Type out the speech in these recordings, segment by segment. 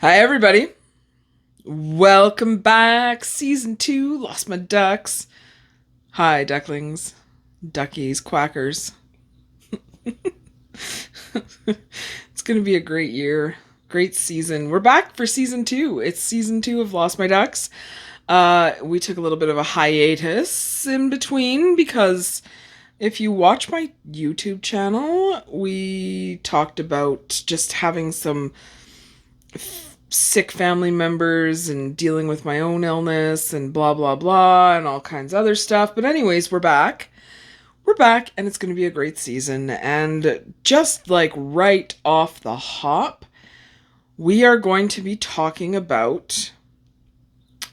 Hi, everybody. Welcome back. Season 2, Lost My Ducks. Hi, ducklings, duckies, quackers. It's going to be a great year, great season. We're back for season 2. It's season 2 of Lost My Ducks. We took a little bit of a hiatus in between because if you watch my YouTube channel, we talked about just having some sick family members and dealing with my own illness and blah blah blah and all kinds of other stuff. But anyways, we're back. We're back and it's going to be a great season. And just like right off the hop, we are going to be talking about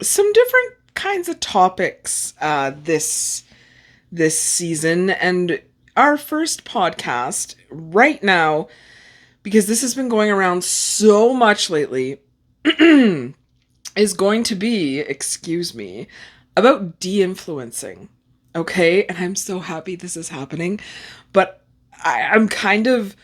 some different kinds of topics this season. And our first podcast right now, because this has been going around so much lately, is going to be, about de-influencing. Okay? And I'm so happy this is happening. But I'm kind of,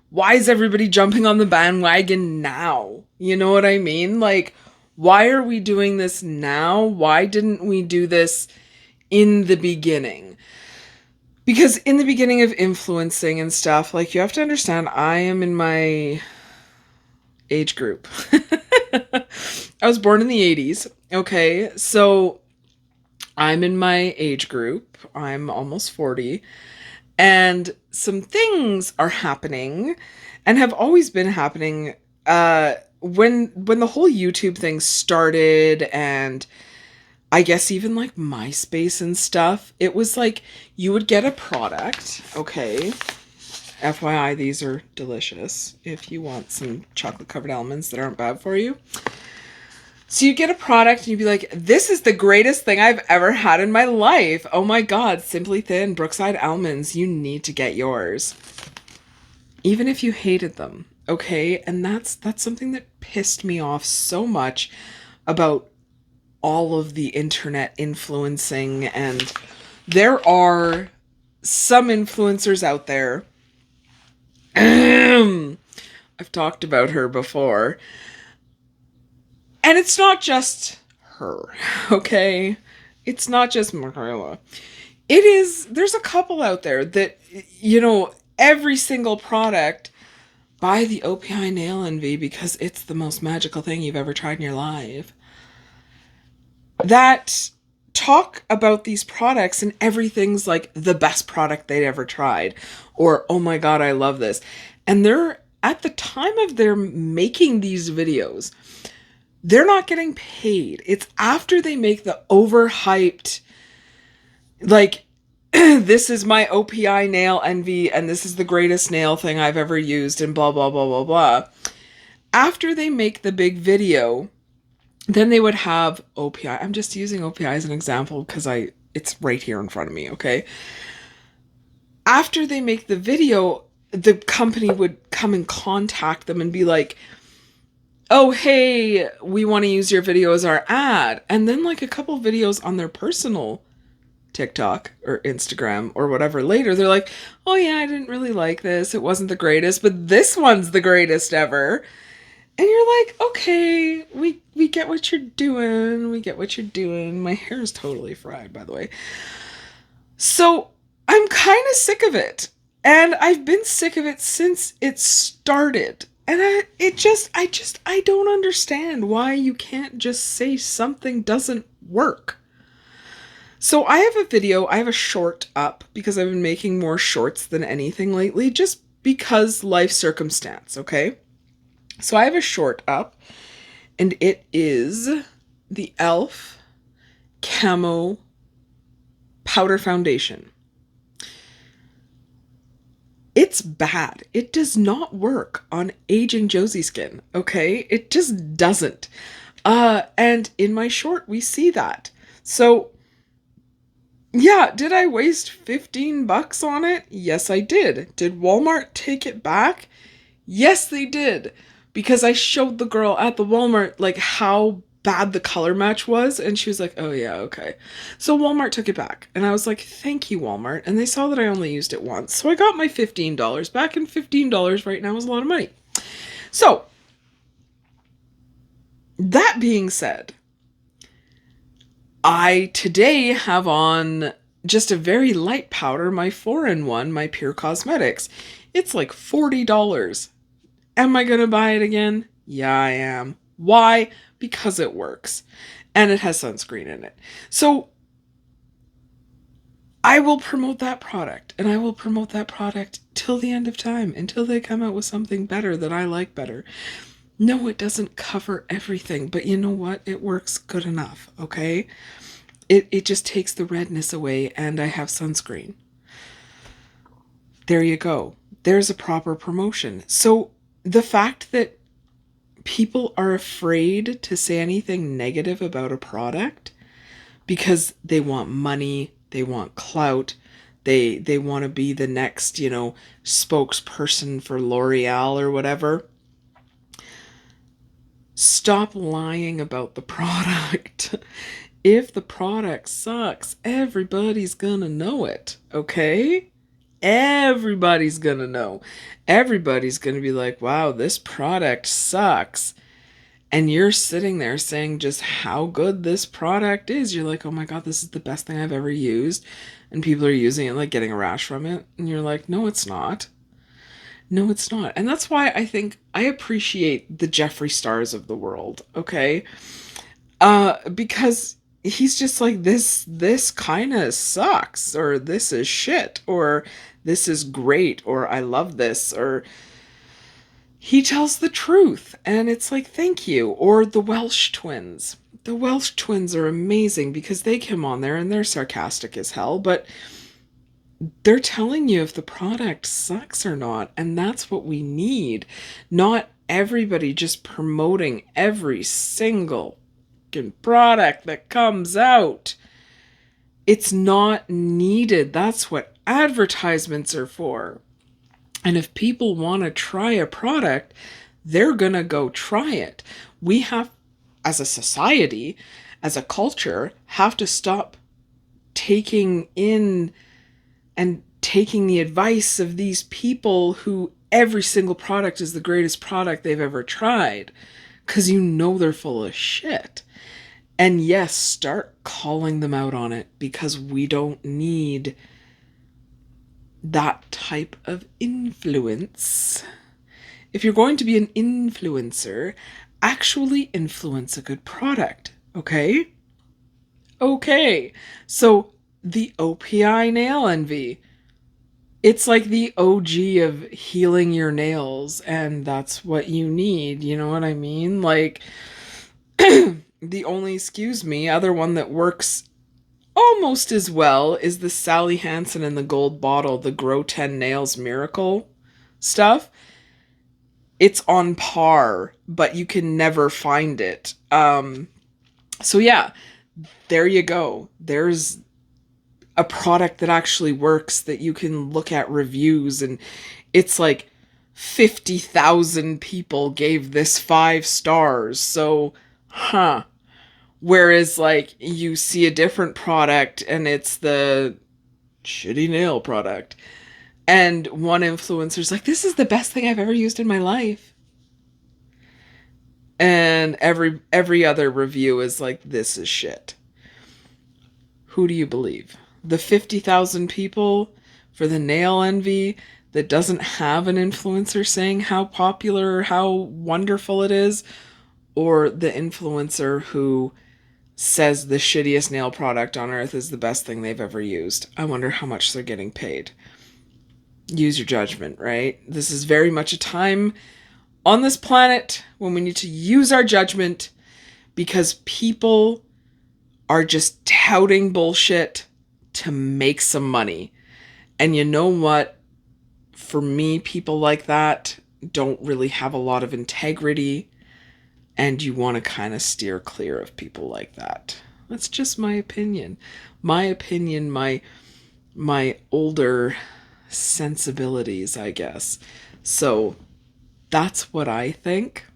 why is everybody jumping on the bandwagon now? You know what I mean? Like, why are we doing this now? Why didn't we do this in the beginning? Because in the beginning of influencing and stuff, like, you have to understand, I am in my age group. I was born in the 80s. Okay, so I'm in my age group. I'm almost 40. And some things are happening and have always been happening when the whole YouTube thing started, and I guess even like MySpace and stuff. It was like you would get a product, okay? FYI, these are delicious if you want some chocolate covered almonds that aren't bad for you. So you get a product and you'd be like, this is the greatest thing I've ever had in my life. Oh my God, Simply Thin, Brookside Almonds, you need to get yours. Even if you hated them, okay? And that's something that pissed me off so much about all of the internet influencing. And there are some influencers out there. I've talked about her before. And it's not just her, okay? It's not just Michaela. There's a couple out there that, you know, every single product, buy the OPI Nail Envy because it's the most magical thing you've ever tried in your life. That talk about these products and everything's like the best product they'd ever tried. Or, oh my God, I love this. And they're, at the time of their making these videos, they're not getting paid. It's after they make the overhyped, like, this is my OPI Nail Envy and this is the greatest nail thing I've ever used and blah, blah, blah, blah, blah. After they make the big video, then they would have OPI. I'm just using OPI as an example because it's right here in front of me, okay? After they make the video, the company would come and contact them and be like, oh, hey, we want to use your video as our ad. And then like a couple videos on their personal TikTok or Instagram or whatever later, they're like, oh yeah, I didn't really like this. It wasn't the greatest, but this one's the greatest ever. And you're like, okay, we get what you're doing. We get what you're doing. My hair is totally fried, by the way. So I'm kind of sick of it. And I've been sick of it since it started. And I don't understand why you can't just say something doesn't work. So I have a short up because I've been making more shorts than anything lately, just because life circumstance, okay? So I have a short up, and it is the e.l.f. Camo Powder Foundation. It's bad. It does not work on aging Josie skin, okay? It just doesn't. And in my short, we see that. So, yeah, did I waste $15 on it? Yes, I did. Did Walmart take it back? Yes, they did. Because I showed the girl at the Walmart, like, how bad the color match was, and she was like, oh yeah, okay. So Walmart took it back, and I was like, thank you, Walmart, and they saw that I only used it once, so I got my $15 back, and $15 right now is a lot of money. So That being said, I today have on just a very light powder, my 4-in-1, my Pure Cosmetics. It's like $40. Am I going to buy it again? Yeah, I am. Why? Because it works. And it has sunscreen in it. So I will promote that product, and I will promote that product till the end of time, until they come out with something better that I like better. No, it doesn't cover everything, but you know what? It works good enough, okay? It just takes the redness away, and I have sunscreen. There you go. There's a proper promotion. So the fact that people are afraid to say anything negative about a product because they want money, they want clout, they want to be the next, spokesperson for L'Oreal or whatever. Stop lying about the product. If the product sucks, everybody's gonna know it, okay? Everybody's gonna know. Everybody's gonna be like, wow, this product sucks. And you're sitting there saying just how good this product is. You're like, oh my God, this is the best thing I've ever used. And people are using it, like getting a rash from it. And you're like, no, it's not. No, it's not. And that's why I think I appreciate the Jeffree Stars of the world, okay? Because he's just like, this kind of sucks, or this is shit, or this is great, or I love this, or he tells the truth, and it's like, thank you. Or the Welsh twins. The Welsh twins are amazing because they come on there and they're sarcastic as hell, but they're telling you if the product sucks or not, and that's what we need. Not everybody just promoting every single product that comes out. It's not needed. That's what advertisements are for. And if people want to try a product, they're going to go try it. We have, as a society, as a culture, have to stop taking in and taking the advice of these people who every single product is the greatest product they've ever tried, because you know they're full of shit. And yes, start calling them out on it, because we don't need that type of influence. If you're going to be an influencer, actually influence a good product, okay? Okay, so the OPI nail envy. It's like the OG of healing your nails, and that's what you need, you know what I mean? Like, the only, other one that works almost as well is the Sally Hansen in the gold bottle, the Grow 10 Nails Miracle stuff. It's on par, but you can never find it. So yeah, there you go. There's a product that actually works that you can look at reviews, and it's like 50,000 people gave this 5 stars. So, Whereas, like, you see a different product and it's the shitty nail product. And one influencer's like, this is the best thing I've ever used in my life. And every other review is like, this is shit. Who do you believe? The 50,000 people for the nail envy that doesn't have an influencer saying how popular or how wonderful it is? Or the influencer who says the shittiest nail product on earth is the best thing they've ever used? I wonder how much they're getting paid. Use your judgment, right? This is very much a time on this planet when we need to use our judgment, because people are just touting bullshit to make some money. And you know what? For me, people like that don't really have a lot of integrity. And you want to kind of steer clear of people like that. That's just my opinion. My older sensibilities, I guess. So that's what I think.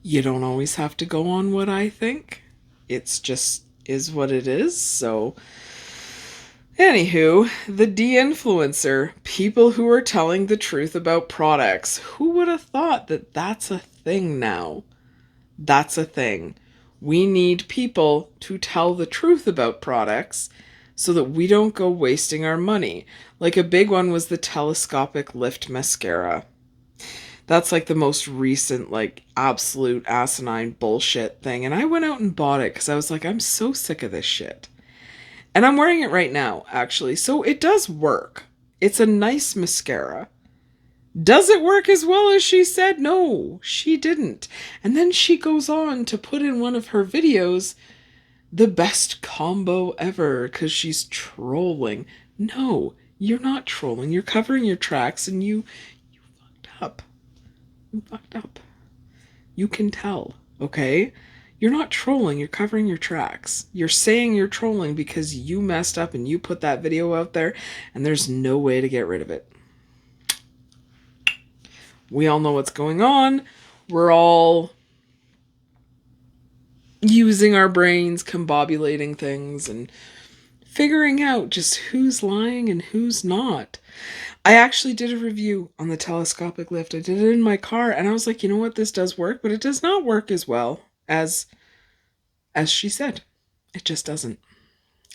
You don't always have to go on what I think. It's just is what it is. So anywho, the deinfluencer, people who are telling the truth about products. Who would have thought that that's a thing now? That's a thing. We need people to tell the truth about products so that we don't go wasting our money. Like a big one was the telescopic lift mascara. That's like the most recent, like absolute asinine bullshit thing. And I went out and bought it because I was like, I'm so sick of this shit. And I'm wearing it right now, actually. So it does work. It's a nice mascara. Does it work as well as she said? No, she didn't. And then she goes on to put in one of her videos the best combo ever because she's trolling. No, you're not trolling. You're covering your tracks and you fucked up. You fucked up. You can tell, okay? You're not trolling, you're covering your tracks. You're saying you're trolling because you messed up and you put that video out there and there's no way to get rid of it. We all know what's going on. We're all using our brains, combobulating things, and figuring out just who's lying and who's not. I actually did a review on the telescopic lift. I did it in my car, and I was like, you know what? This does work, but it does not work as well as she said. It just doesn't.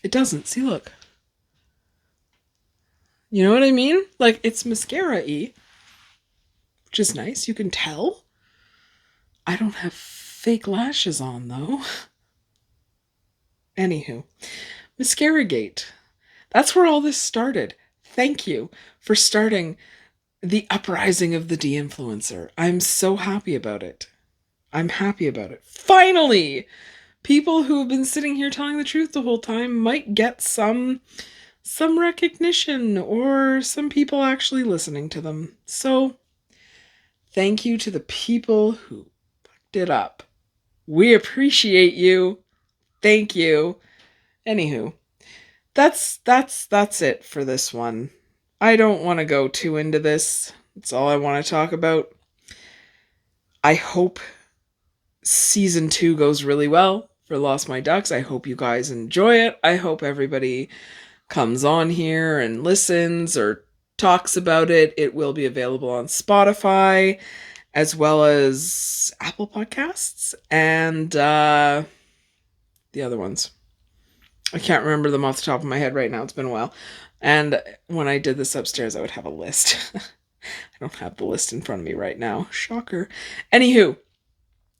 It doesn't. See, look. You know what I mean? Like, it's mascara-y, which is nice. You can tell. I don't have fake lashes on, though. Anywho, Mascara Gate. That's where all this started. Thank you for starting the uprising of the deinfluencer. I'm so happy about it. I'm happy about it. Finally! People who have been sitting here telling the truth the whole time might get some recognition or some people actually listening to them. So, thank you to the people who fucked it up. We appreciate you. Thank you. Anywho, that's it for this one. I don't want to go too into this. That's all I want to talk about. I hope season 2 goes really well for Lost My Ducks. I hope you guys enjoy it. I hope everybody comes on here and listens or talks about it. It will be available on Spotify as well as Apple Podcasts and the other ones. I can't remember them off the top of my head right now. It's been a while. And when I did this upstairs, I would have a list. I don't have the list in front of me right now. Shocker. Anywho,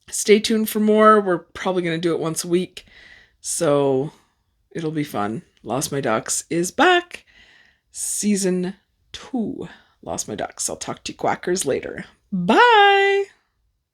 stay tuned for more. We're probably going to do it once a week. So it'll be fun. Lost My Ducks is back. Season 2. Lost My Ducks. I'll talk to you quackers later. Bye!